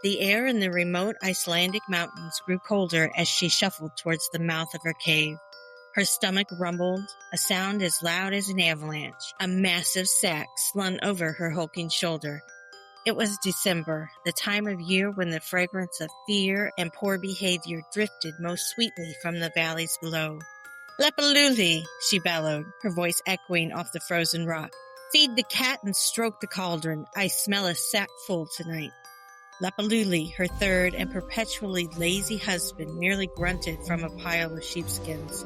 The air in the remote Icelandic mountains grew colder as she shuffled towards the mouth of her cave. Her stomach rumbled, a sound as loud as an avalanche. A massive sack slung over her hulking shoulder. It was December, the time of year when the fragrance of fear and poor behavior drifted most sweetly from the valleys below. "Lepaluli," she bellowed, her voice echoing off the frozen rock. "Feed the cat and stroke the cauldron. I smell a sack full tonight." Lepaluli, her third and perpetually lazy husband, merely grunted from a pile of sheepskins.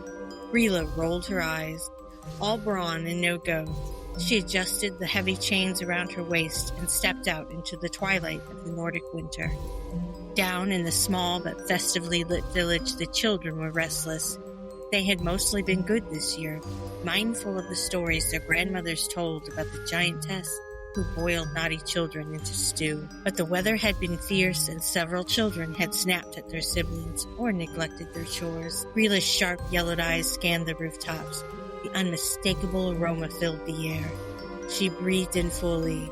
Gryla rolled her eyes. All brawn and no go. She adjusted the heavy chains around her waist and stepped out into the twilight of the Nordic winter. Down in the small but festively lit village, the children were restless. They had mostly been good this year, mindful of the stories their grandmothers told about the giantess who boiled naughty children into stew. But the weather had been fierce, and several children had snapped at their siblings or neglected their chores. Gryla's sharp yellowed eyes scanned the rooftops. The unmistakable aroma filled the air. She breathed in fully.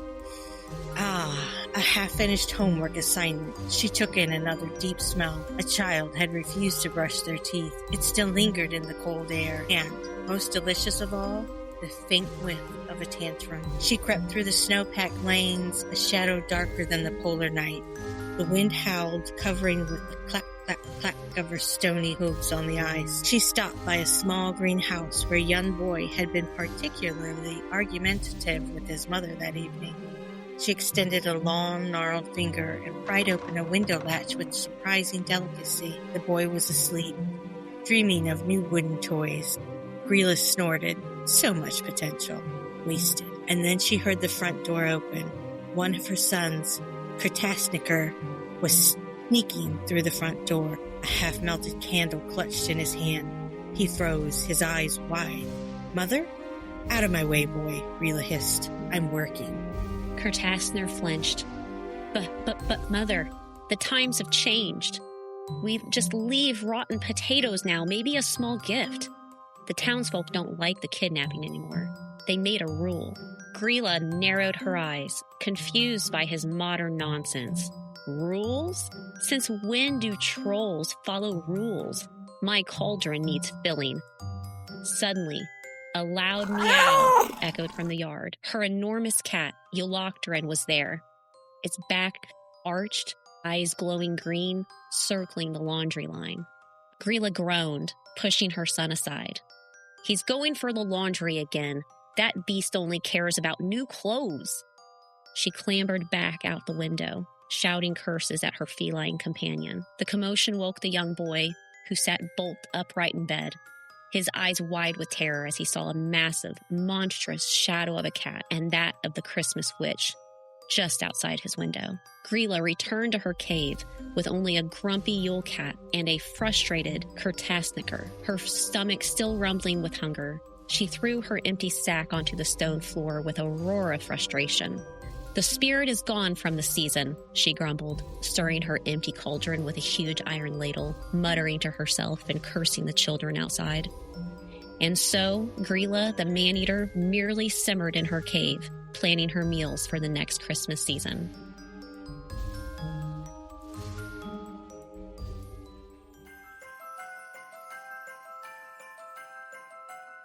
A half-finished homework assignment. She took in another deep smell. A child had refused to brush their teeth. It still lingered in the cold air. And, most delicious of all, the faint whiff of a tantrum. She crept through the snow-packed lanes, a shadow darker than the polar night. The wind howled, covering with the clack, clack, clack of her stony hooves on the ice. She stopped by a small green house where a young boy had been particularly argumentative with his mother that evening. She extended a long, gnarled finger and pried open a window latch with surprising delicacy. The boy was asleep, dreaming of new wooden toys. Gryla snorted. So much potential. Wasted. And then she heard the front door open. One of her sons, Kurtasniker, was sneaking through the front door, a half-melted candle clutched in his hand. He froze, his eyes wide. "Mother? Out of my way, boy," Gryla hissed. "I'm working." Kurtasner flinched. But, Mother, the times have changed. We just leave rotten potatoes now, maybe a small gift. The townsfolk don't like the kidnapping anymore. They made a rule. Gryla narrowed her eyes, confused by his modern nonsense. Rules? Since when do trolls follow rules? My cauldron needs filling. Suddenly, a loud meow echoed from the yard. Her enormous cat, Yule Cat, was there. Its back arched, eyes glowing green, circling the laundry line. Gryla groaned, pushing her son aside. "He's going for the laundry again. That beast only cares about new clothes." She clambered back out the window, shouting curses at her feline companion. The commotion woke the young boy, who sat bolt upright in bed, his eyes wide with terror as he saw a massive, monstrous shadow of a cat and that of the Christmas witch just outside his window. Gryla returned to her cave with only a grumpy Yule Cat and a frustrated Kurtasniker, her stomach still rumbling with hunger. She threw her empty sack onto the stone floor with a roar of frustration. "The spirit is gone from the season," she grumbled, stirring her empty cauldron with a huge iron ladle, muttering to herself and cursing the children outside. And so, Gryla, the man-eater, merely simmered in her cave, planning her meals for the next Christmas season.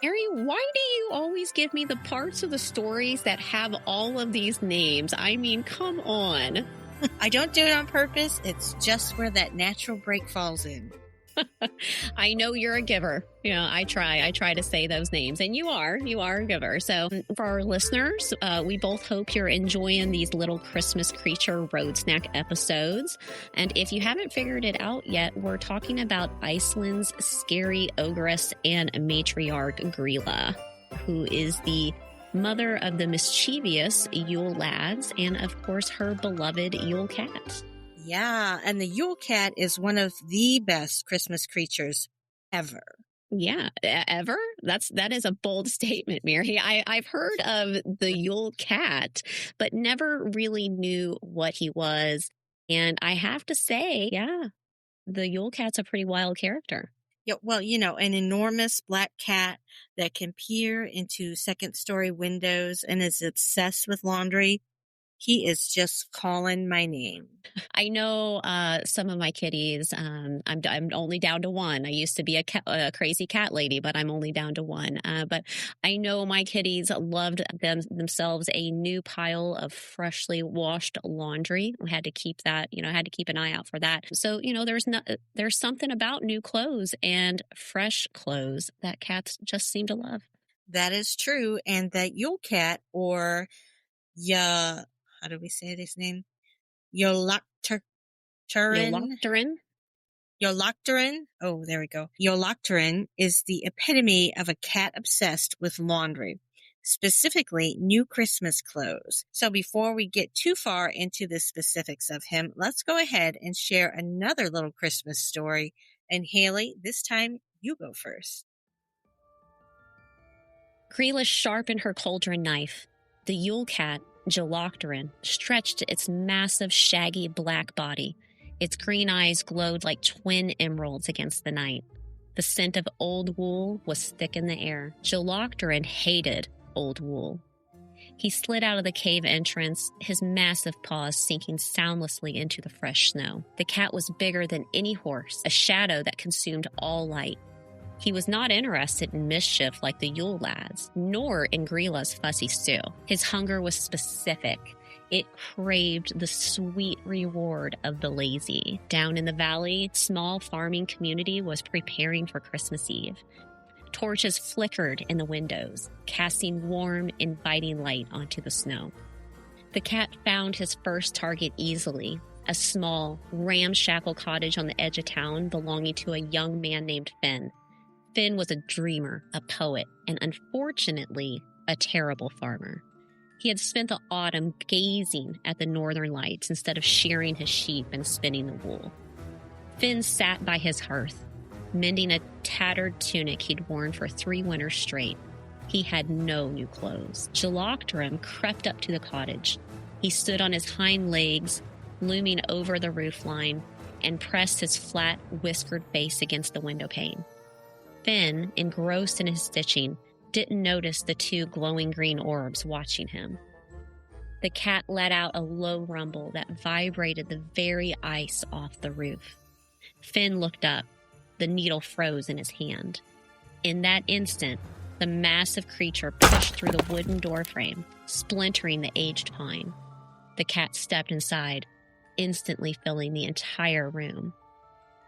Mary, why do you always give me the parts of the stories that have all of these names? I mean, come on. I don't do it on purpose. It's just where that natural break falls in. I know you're a giver. You know, I try to say those names, and you are a giver. So for our listeners, we both hope you're enjoying these little Christmas creature road snack episodes. And if you haven't figured it out yet, we're talking about Iceland's scary ogress and matriarch Gryla, who is the mother of the mischievous Yule Lads and, of course, her beloved Yule Cat. Yeah, and the Yule Cat is one of the best Christmas creatures ever. Yeah, ever? That is a bold statement, Mary. I've heard of the Yule Cat, but never really knew what he was. And I have to say, yeah, the Yule Cat's a pretty wild character. Yeah, well, you know, an enormous black cat that can peer into second-story windows and is obsessed with laundry. He is just calling my name. I know some of my kitties. I'm only down to one. I used to be a crazy cat lady, but I'm only down to one. But I know my kitties loved themselves a new pile of freshly washed laundry. I had to keep that. I had to keep an eye out for that. So there's something about new clothes and fresh clothes that cats just seem to love. That is true, and that Yule Cat, or how do we say his name? Yolocturin. Yolocturin. Oh, there we go. Yolocturin is the epitome of a cat obsessed with laundry, specifically new Christmas clothes. So before we get too far into the specifics of him, let's go ahead and share another little Christmas story. And Haley, this time you go first. Gryla sharpened her cauldron knife. The Yule Cat, Yolocturin, stretched its massive, shaggy black body. Its green eyes glowed like twin emeralds against the night. The scent of old wool was thick in the air. Yolocturin hated old wool. He slid out of the cave entrance, his massive paws sinking soundlessly into the fresh snow. The cat was bigger than any horse, a shadow that consumed all light. He was not interested in mischief like the Yule Lads, nor in Gryla's fussy stew. His hunger was specific. It craved the sweet reward of the lazy. Down in the valley, a small farming community was preparing for Christmas Eve. Torches flickered in the windows, casting warm, inviting light onto the snow. The cat found his first target easily, a small, ramshackle cottage on the edge of town belonging to a young man named Finn. Finn was a dreamer, a poet, and unfortunately, a terrible farmer. He had spent the autumn gazing at the northern lights instead of shearing his sheep and spinning the wool. Finn sat by his hearth, mending a tattered tunic he'd worn for 3 winters straight. He had no new clothes. Yolocturin crept up to the cottage. He stood on his hind legs, looming over the roofline, and pressed his flat, whiskered face against the window pane. Finn, engrossed in his stitching, didn't notice the 2 glowing green orbs watching him. The cat let out a low rumble that vibrated the very ice off the roof. Finn looked up. The needle froze in his hand. In that instant, the massive creature pushed through the wooden doorframe, splintering the aged pine. The cat stepped inside, instantly filling the entire room.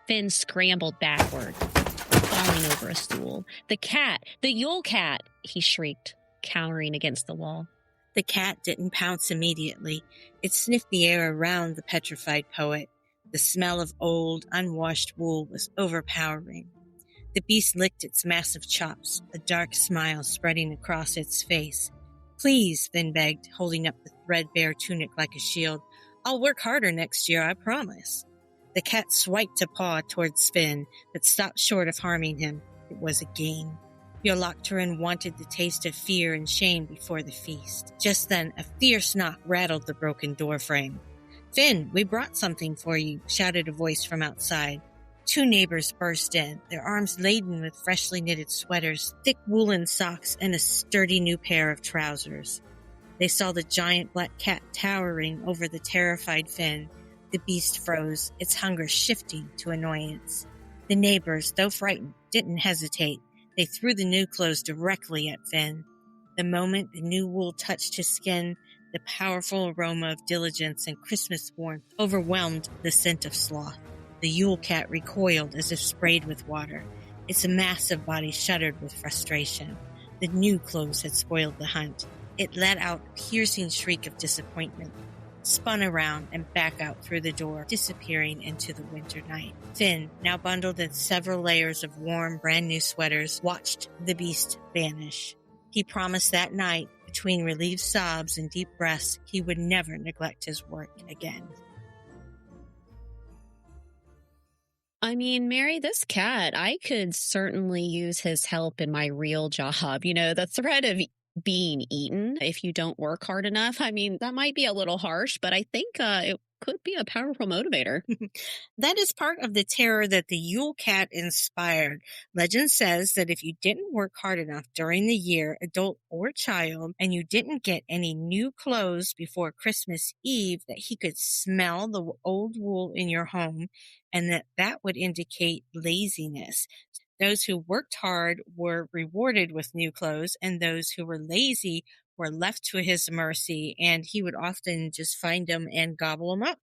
Finn scrambled backward, falling over a stool. "The cat! The Yule Cat!" he shrieked, cowering against the wall. The cat didn't pounce immediately. It sniffed the air around the petrified poet. The smell of old, unwashed wool was overpowering. The beast licked its massive chops, a dark smile spreading across its face. "Please," Finn begged, holding up the threadbare tunic like a shield. "I'll work harder next year, I promise." The cat swiped a paw towards Finn, but stopped short of harming him. It was a game. Yolocturin wanted the taste of fear and shame before the feast. Just then, a fierce knock rattled the broken doorframe. "Finn, we brought something for you," shouted a voice from outside. 2 neighbors burst in, their arms laden with freshly knitted sweaters, thick woolen socks, and a sturdy new pair of trousers. They saw the giant black cat towering over the terrified Finn. The beast froze, its hunger shifting to annoyance. The neighbors, though frightened, didn't hesitate. They threw the new clothes directly at Finn. The moment the new wool touched his skin, the powerful aroma of diligence and Christmas warmth overwhelmed the scent of sloth. The Yule Cat recoiled as if sprayed with water. Its massive body shuddered with frustration. The new clothes had spoiled the hunt. It let out a piercing shriek of disappointment, spun around and back out through the door, disappearing into the winter night. Finn, now bundled in several layers of warm, brand-new sweaters, watched the beast vanish. He promised that night, between relieved sobs and deep breaths, he would never neglect his work again. I mean, Mary, this cat, I could certainly use his help in my real job. The threat of being eaten if you don't work hard enough. I mean, that might be a little harsh, but I think Could be a powerful motivator. That is part of the terror that the Yule Cat inspired. Legend says that if you didn't work hard enough during the year, adult or child, and you didn't get any new clothes before Christmas Eve, that he could smell the old wool in your home, and that would indicate laziness. Those who worked hard were rewarded with new clothes, and those who were lazy were left to his mercy, and he would often just find them and gobble them up.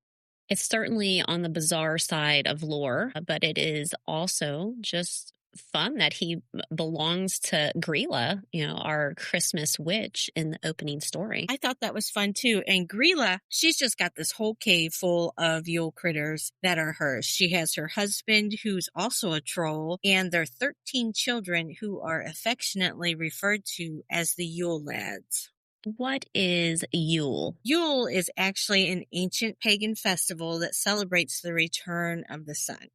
It's certainly on the bizarre side of lore, but it is also just fun that he belongs to Gryla, our Christmas witch in the opening story. I thought that was fun too. And Gryla, she's just got this whole cave full of Yule critters that are hers. She has her husband, who's also a troll, and their 13 children, who are affectionately referred to as the Yule Lads. What is Yule? Yule is actually an ancient pagan festival that celebrates the return of the sun.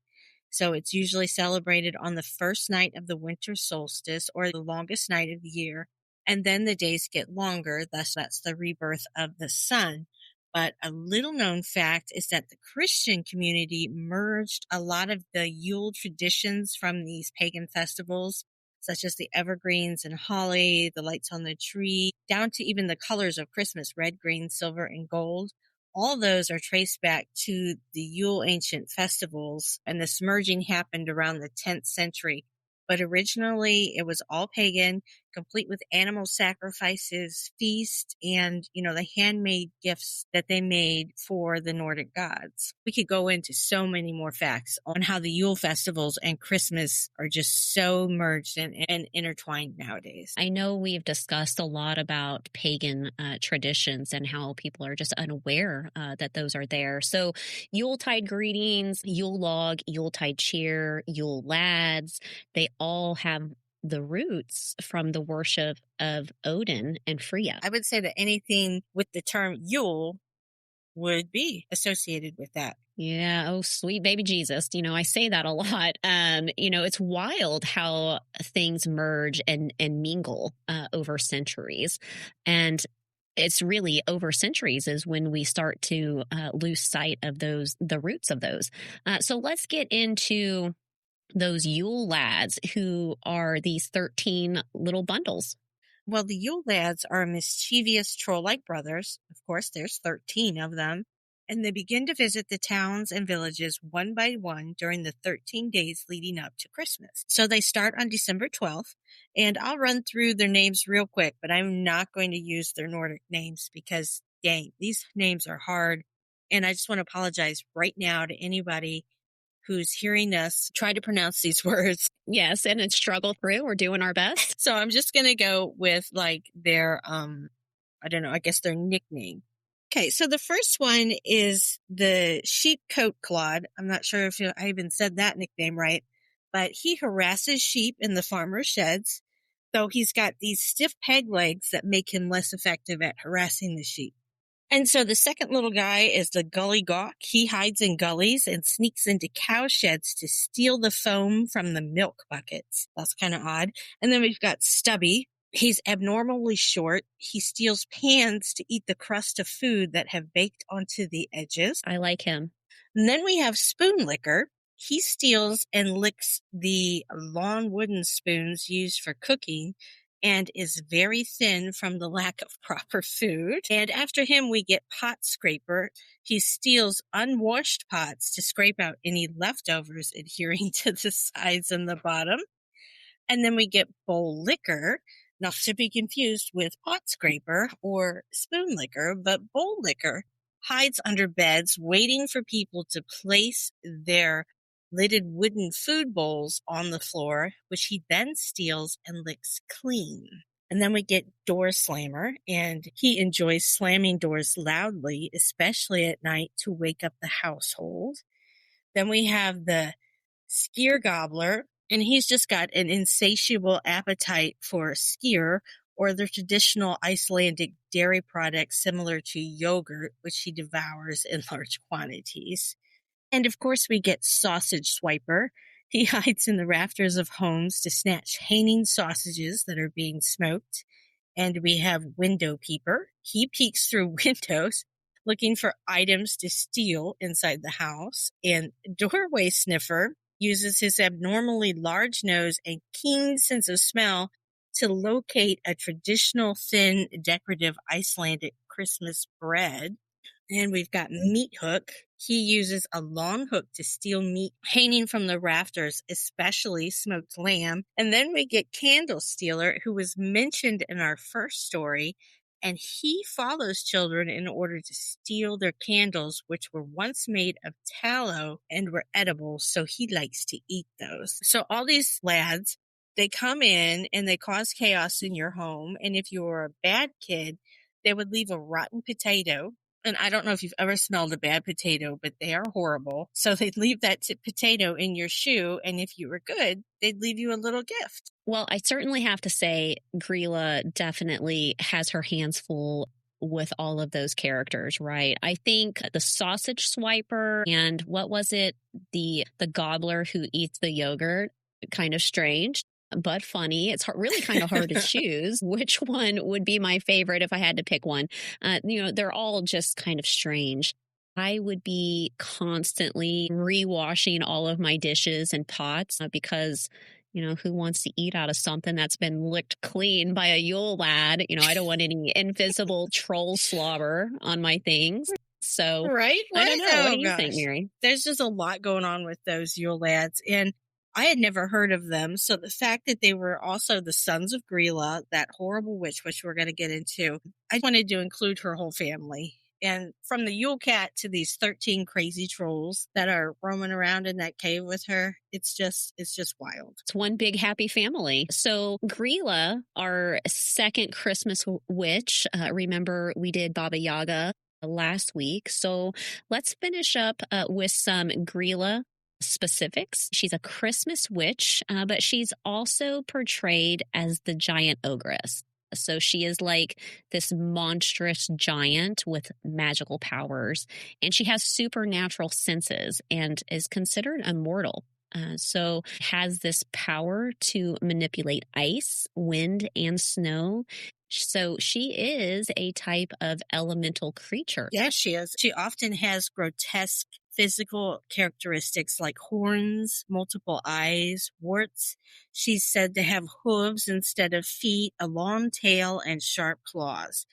So it's usually celebrated on the first night of the winter solstice, or the longest night of the year. And then the days get longer, thus that's the rebirth of the sun. But a little known fact is that the Christian community merged a lot of the Yule traditions from these pagan festivals, such as the evergreens and holly, the lights on the tree, down to even the colors of Christmas, red, green, silver, and gold. All those are traced back to the Yule ancient festivals, and this merging happened around the 10th century. But originally, it was all pagan, complete with animal sacrifices, feasts, and, the handmade gifts that they made for the Nordic gods. We could go into so many more facts on how the Yule festivals and Christmas are just so merged and intertwined nowadays. I know we've discussed a lot about pagan traditions and how people are just unaware that those are there. So Yuletide greetings, Yule log, Yuletide cheer, Yule Lads, they all have the roots from the worship of Odin and Freya. I would say that anything with the term Yule would be associated with that. Yeah. Oh, sweet baby Jesus. I say that a lot. It's wild how things merge and mingle over centuries. And it's really over centuries is when we start to lose sight of the roots of those. So let's get into those Yule Lads, who are these 13 little bundles. Well, the Yule Lads are mischievous troll-like brothers. Of course, there's 13 of them. And they begin to visit the towns and villages one by one during the 13 days leading up to Christmas. So they start on December 12th, and I'll run through their names real quick, but I'm not going to use their Nordic names because, dang, these names are hard. And I just want to apologize right now to anybody who's hearing us try to pronounce these words. Yes, and it's struggle through. We're doing our best. So I'm just going to go with their, I don't know, I guess their nickname. Okay, so the first one is the sheep coat clod. I'm not sure if I even said that nickname right, but he harasses sheep in the farmer's sheds, though he's got these stiff peg legs that make him less effective at harassing the sheep. And so the second little guy is the gully gawk. He hides in gullies and sneaks into cow sheds to steal the foam from the milk buckets. That's kind of odd. And then we've got Stubby. He's abnormally short. He steals pans to eat the crust of food that have baked onto the edges. I like him. And then we have Spoon Licker. He steals and licks the long wooden spoons used for cooking and is very thin from the lack of proper food. And after him, we get Pot Scraper. He steals unwashed pots to scrape out any leftovers adhering to the sides and the bottom. And then we get Bowl Licker, not to be confused with Pot Scraper or Spoon Licker, but Bowl Licker hides under beds waiting for people to place their lidded wooden food bowls on the floor, which he then steals and licks clean. And then we get Door Slammer, and he enjoys slamming doors loudly, especially at night, to wake up the household. Then we have the Skyr Gobbler, and he's just got an insatiable appetite for skyr, or the traditional Icelandic dairy product similar to yogurt, which he devours in large quantities. And of course, we get Sausage Swiper. He hides in the rafters of homes to snatch hanging sausages that are being smoked. And we have Window Peeper. He peeks through windows, looking for items to steal inside the house. And Doorway Sniffer uses his abnormally large nose and keen sense of smell to locate a traditional thin decorative Icelandic Christmas bread. And we've got Meat Hook. He uses a long hook to steal meat hanging from the rafters, especially smoked lamb. And then we get Candle Stealer, who was mentioned in our first story, and he follows children in order to steal their candles, which were once made of tallow and were edible, so he likes to eat those. So all these lads, they come in and they cause chaos in your home, and if you were a bad kid, they would leave a rotten potato. And I don't know if you've ever smelled a bad potato, but they are horrible. So they'd leave that potato in your shoe, and if you were good, they'd leave you a little gift. Well, I certainly have to say Gryla definitely has her hands full with all of those characters, right? I think the sausage swiper and what was it? The gobbler who eats the yogurt, kind of strange, but funny. It's really kind of hard to choose which one would be my favorite if I had to pick one. They're all just kind of strange. I would be constantly rewashing all of my dishes and pots because, who wants to eat out of something that's been licked clean by a Yule Lad? I don't want any invisible troll slobber on my things. So, right? I don't know. What do you think, Mary? There's just a lot going on with those Yule Lads, and I had never heard of them. So the fact that they were also the sons of Gryla, that horrible witch, which we're going to get into, I wanted to include her whole family. And from the Yule Cat to these 13 crazy trolls that are roaming around in that cave with her, it's just wild. It's one big happy family. So Gryla, our second Christmas witch, remember we did Baba Yaga last week. So let's finish up with some Gryla specifics. She's a Christmas witch, but she's also portrayed as the giant ogress. So she is like this monstrous giant with magical powers, and she has supernatural senses and is considered immortal. So has this power to manipulate ice, wind, and snow. So she is a type of elemental creature. Yes, she is. She often has grotesque physical characteristics like horns, multiple eyes, warts. She's said to have hooves instead of feet, a long tail, and sharp claws.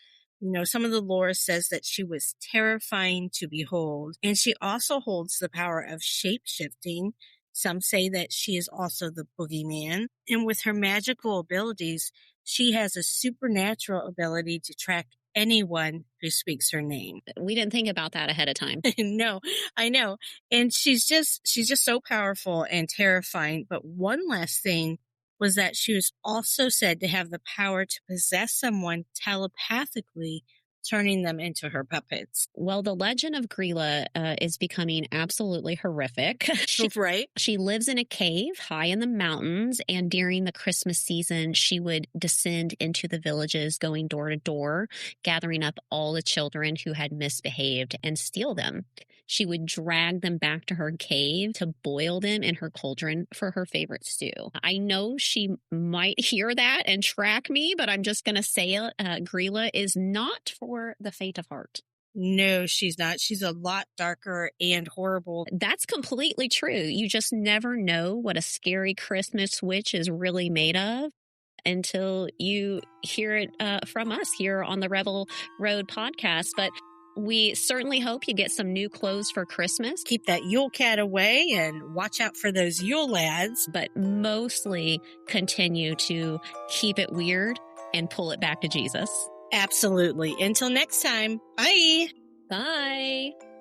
Some of the lore says that she was terrifying to behold, and she also holds the power of shape-shifting. Some say that she is also the boogeyman, and with her magical abilities, she has a supernatural ability to track anyone who speaks her name. We didn't think about that ahead of time. No, I know. And she's just so powerful and terrifying. But one last thing was that she was also said to have the power to possess someone telepathically, turning them into her puppets. Well, the legend of Gryla is becoming absolutely horrific. Right? She lives in a cave high in the mountains, and during the Christmas season, she would descend into the villages, going door to door, gathering up all the children who had misbehaved and steal them. She would drag them back to her cave to boil them in her cauldron for her favorite stew. I know she might hear that and track me, but I'm just going to say it. Gryla is not for the faint of heart. No, she's not. She's a lot darker and horrible. That's completely true. You just never know what a scary Christmas witch is really made of until you hear it from us here on the Rebel Road podcast. But we certainly hope you get some new clothes for Christmas. Keep that Yule Cat away and watch out for those Yule Lads. But mostly continue to keep it weird and pull it back to Jesus. Absolutely. Until next time, bye. Bye.